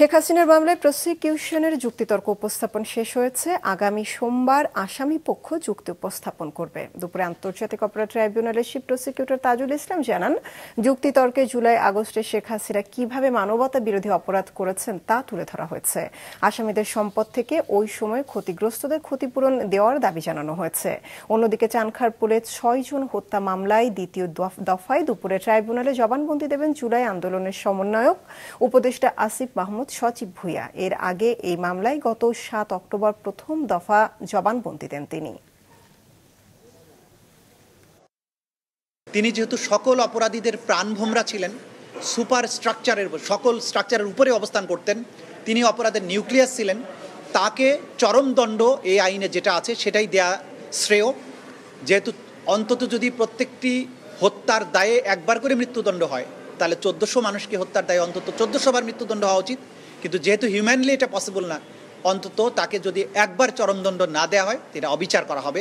শেখ হাসিনার মামলায় প্রসিকিউশনের যুক্তিতর্ক উপস্থাপন শেষ হয়েছে। আগামী সোমবার আসামি পক্ষ যুক্তি উপস্থাপন করবে। দুপুরে আন্তর্জাতিক অপরাধ ট্রাইব্যুনালের চিফ প্রসিকিউটর তাজুল ইসলাম জানান, যুক্তিতর্কে জুলাই আগস্টে শেখ হাসিনা কিভাবে মানবতা বিরোধী অপরাধ করেছেন তা তুলে ধরা হয়েছে। আসামিদের সম্পদ থেকে ওই সময় ক্ষতিগ্রস্তদের ক্ষতিপূরণ দেওয়ার দাবি জানানো হয়েছে। অন্যদিকে চানখারপুলে ৬ জন হত্যা মামলায় দ্বিতীয় দফায় দুপুরে ট্রাইব্যুনালে জবানবন্দি দেবেন জুলাই আন্দোলনের সমন্বয়ক উপদেষ্টা আসিফ মাহমুদ সচিব ভূঁইয়া। এর আগে এই মামলায় গত ৭ অক্টোবর প্রথম দফা জবানবন্দি দেন তিনি যেহেতু সকল অপরাধীদের প্রাণভোমরা ছিলেন, সুপার স্ট্রাকচারের সকল স্ট্রাকচারের উপরে অবস্থান করতেন, তিনি অপরাধের নিউক্লিয়াস ছিলেন, তাকে চরম দণ্ড এই আইনে যেটা আছে সেটাই দেয়া শ্রেয়। যেহেতু অন্তত যদি প্রত্যেকটি হত্যার দায়ে একবার করে মৃত্যুদণ্ড হয়, তাহলে ১৪০০ মানুষকে হত্যার দায়ে অন্তত ১৪০০ বার মৃত্যুদণ্ড হওয়া উচিত। কিন্তু যেহেতু হিউম্যানলি এটা পসিবল না, অন্তত তাকে যদি একবার চরমদণ্ড না দেওয়া হয়, এটা অবিচার করা হবে।